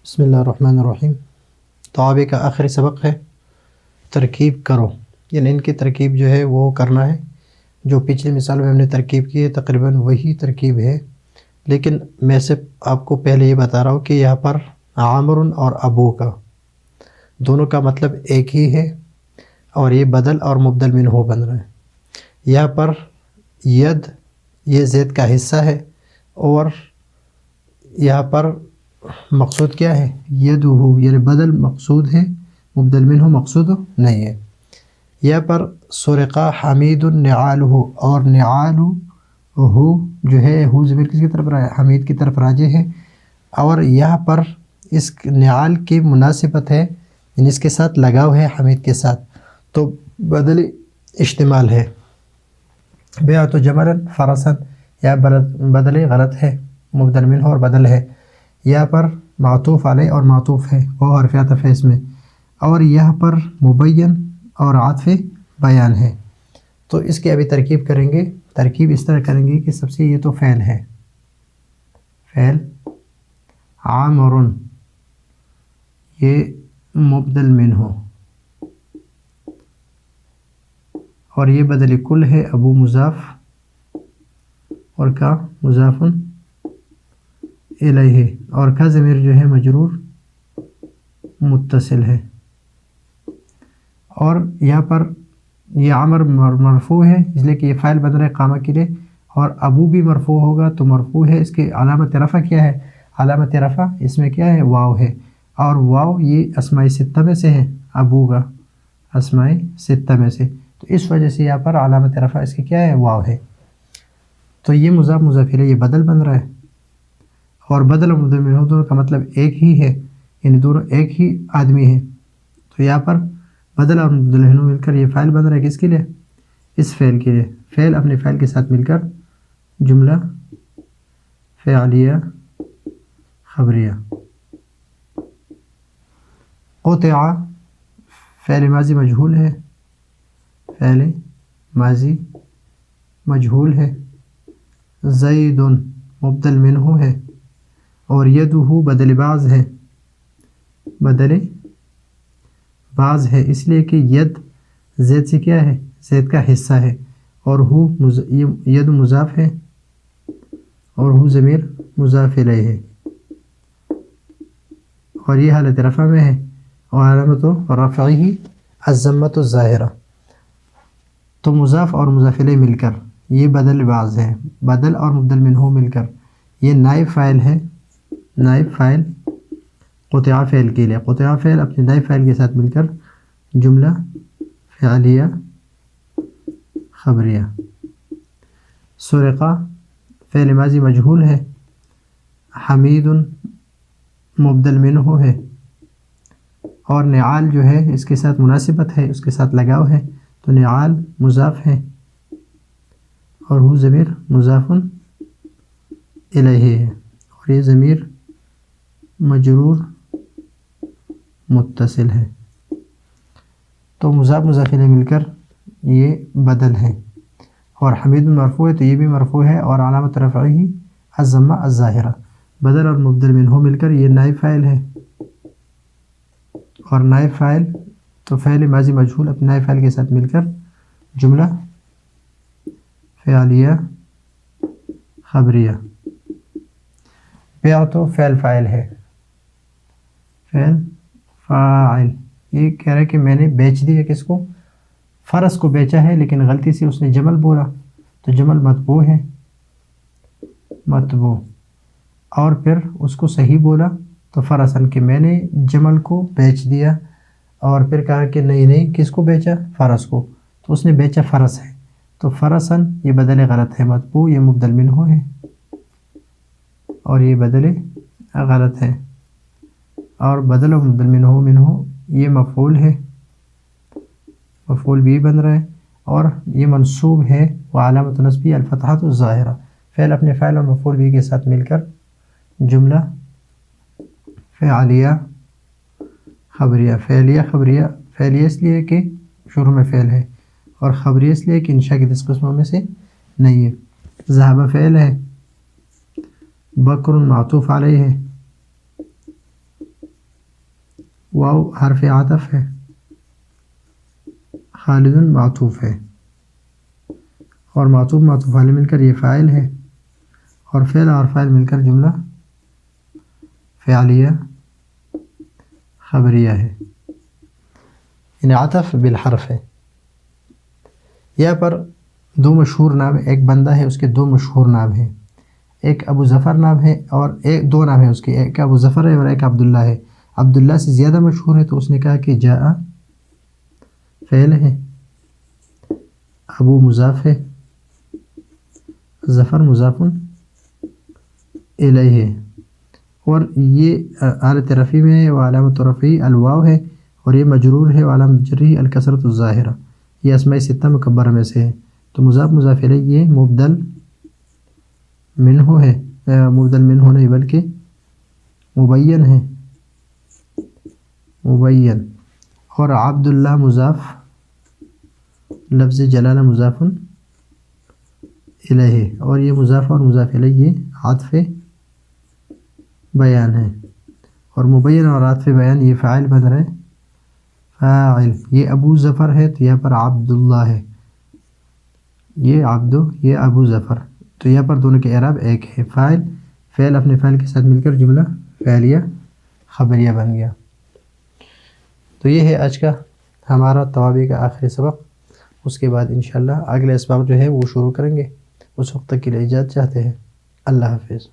بسم اللہ الرحمن الرحیم۔ توابع کا آخری سبق ہے ترکیب کرو، یعنی ان کی ترکیب جو ہے وہ کرنا ہے۔ جو پچھلی مثال میں ہم نے ترکیب کی ہے تقریباً وہی ترکیب ہے، لیکن میں سے آپ کو پہلے یہ بتا رہا ہوں کہ یہاں پر عامر اور ابو کا دونوں کا مطلب ایک ہی ہے، اور یہ بدل اور مبدل منہ بن رہا ہے۔ یہاں پر ید یہ زید کا حصہ ہے، اور یہاں پر مقصود کیا ہے؟ یدہ، یعنی بدل مقصود ہے، مبدل منہ مقصود نہیں ہے۔ یہاں پر سرقہ حمید نعالہ، اور نعالہ جو ہے ہو ضمیر کس کی طرف حمید کی طرف راجع ہے، اور یہاں پر اس نعال کی مناسبت ہے، یعنی اس کے ساتھ لگاؤ ہے حمید کے ساتھ، تو بدل اشتمال ہے۔ بیعت جملا فرسا، یا بدل غلط ہے، مبدل منہ اور بدل ہے۔ یہاں پر معطوف علیہ اور معطوف ہے، وہ حرف عطف ہے اس میں، اور یہاں پر مبین اور عطف بیان ہے۔ تو اس کی ابھی ترکیب کریں گے۔ ترکیب اس طرح کریں گے کہ سب سے یہ تو فعل ہے، فعل عامر، یہ مبدل منہ، اور یہ بدل کل ہے، ابو مضاف اور کا مضاف الیہ، اور کا ضمیر جو ہے مجرور متصل ہے۔ اور یہاں پر یہ عامر مرفوع ہے، اس لیے کہ یہ فاعل بن رہا ہے قامہ کے لیے، اور ابو بھی مرفوع ہوگا تو مرفوع ہے۔ اس کی علامت رفع کیا ہے؟ علامت رفع اس میں کیا ہے؟ واو ہے، اور واو یہ اسماء ستہ میں سے ہے، ابو کا اسماء ستہ میں سے، تو اس وجہ سے یہاں پر علامت رفع اس کی کیا ہے؟ واو ہے۔ تو یہ مضاف مضاف الیہ یہ بدل بن رہا ہے، اور بدل اور مبدل منہ دونوں کا مطلب ایک ہی ہے، یعنی دونوں ایک ہی آدمی ہیں، تو یہاں پر بدل اور مبدل منہ مل کر یہ فعل بن رہا ہے کس کے لیے؟ اس فعل کے لیے۔ فعل اپنے فعل کے ساتھ مل کر جملہ فعلیہ خبریہ۔ قطع فعل ماضی مجہول ہے، فعل ماضی مجہول ہے۔ زید مبدل منہ ہے، اور یدہ بدل بعض ہے، بدل بعض ہے، اس لیے کہ ید زید سے کیا ہے؟ زید کا حصہ ہے، اور ید مضاف ہے، اور ہو ضمیر مضاف الیہ ہے، اور یہ حالت رفع میں ہے، اور علامت رفعہ الضمۃ الظاہرہ۔ تو مضاف اور مضاف الیہ مل کر یہ بدل بعض ہے، بدل اور مبدل منہ مل کر یہ نائب فاعل ہے، نائب فاعل قطع فعل کے لیے۔ قطع فعل اپنے نائب فاعل کے ساتھ مل کر جملہ فعلیہ خبریہ۔ سرقہ فعل ماضی مجہول ہے، حمید مبدل منہ ہے، اور نعال جو ہے اس کے ساتھ مناسبت ہے، اس کے ساتھ لگاؤ ہے، تو نعال مضاف ہے، اور ہو ضمیر مضاف الیہ ہے، اور یہ ضمیر مجرور متصل ہے۔ تو مضاف مضاف الیہ مل کر یہ بدل ہے، اور حمید مرفوع ہے تو یہ بھی مرفوع ہے، اور علامت رفعہ الضمہ الظاہرہ۔ بدل اور مبدل منہ مل کر یہ نائب فاعل ہے، اور نائب فاعل تو فعل ماضی مجہول اپنے نائب فاعل کے ساتھ مل کر جملہ فعلیہ خبریہ۔ بیع تو فعل فاعل ہے، فعل فاعل، یہ کہہ رہا ہے کہ میں نے بیچ دیا کس کو؟ فرس کو بیچا ہے، لیکن غلطی سے اس نے جمل بولا، تو جمل مطبوع ہے، مطبوع، اور پھر اس کو صحیح بولا تو فرسن، کہ میں نے جمل کو بیچ دیا، اور پھر کہا کہ نہیں کس کو بیچا؟ فرس کو، تو اس نے بیچا فرس ہے، تو فرسن یہ بدل غلط ہے، مطبوع یہ مبدل منہ ہے، اور یہ بدل غلط ہے، اور بدل و مبدل منہ یہ مفعول ہے، مفعول بھی بن رہا ہے، اور یہ منصوب ہے، وعلامت نصبہ الفتحۃ الظاہرہ۔ فعل اپنے فاعل اور مفعول بھی کے ساتھ مل کر جملہ فعلیہ خبریہ۔ فعلیہ خبریہ، فعلیہ اس لیے کہ شروع میں فعل ہے، اور خبریہ اس لیے کہ انشاء کی 10 قسموں میں سے نہیں ہے۔ ذہب فعل ہے، بکر معطوف علیہ ہے، واو حرف عطف ہے، خالد معطوف ہے، اور معطوف معطوف علیہ مل کر یہ فاعل ہے، اور فعل اور فاعل مل کر جملہ فعلیہ خبریہ ہے، یعنی عطف بالحرف ہے۔ یہاں پر دو مشہور نام، ایک بندہ ہے، اس کے دو مشہور نام ہیں، ایک ابو ظفر نام ہے اور ایک دو نام ہے اس کے، ایک ابو ظفر ہے اور ایک عبداللہ ہے۔ عبداللہ سے زیادہ مشہور ہے تو اس نے کہا کہ جاء فعل ہے، ابو مضاف ہے، ظفر مضاف الیہ ہے، اور یہ حالت رفع میں ہے، وعلامت رفعہ الواو ہے، اور یہ مجرور ہے، وعلامت جرہ الکسرۃ الظاہرہ، یہ اسماء ستہ مکبرہ میں سے ہے۔ تو مضاف مضاف الیہ یہ مبدل منہ ہے، مبدل منہ نہیں بلکہ مبین ہے، مبین، اور عبداللہ مضاف لفظ جلالہ مضاف الیہ، اور یہ مضاف اور مضاف الیہ یہ عطف بیان ہے، اور مبین اور عطف بیان یہ فاعل بن رہے، فاعل۔ یہ ابو ظفر ہے تو یہاں پر عبداللہ ہے، یہ یہ ابو ظفر، تو یہاں پر دونوں کے اعراب ایک ہے، فاعل فعل اپنے فعل کے ساتھ مل کر جملہ فعلیہ خبریہ بن گیا۔ تو یہ ہے آج کا ہمارا توابع کا آخری سبق، اس کے بعد انشاءاللہ اگلے اسباق جو ہے وہ شروع کریں گے، اس وقت تک کے لیے اجازت چاہتے ہیں، اللہ حافظ۔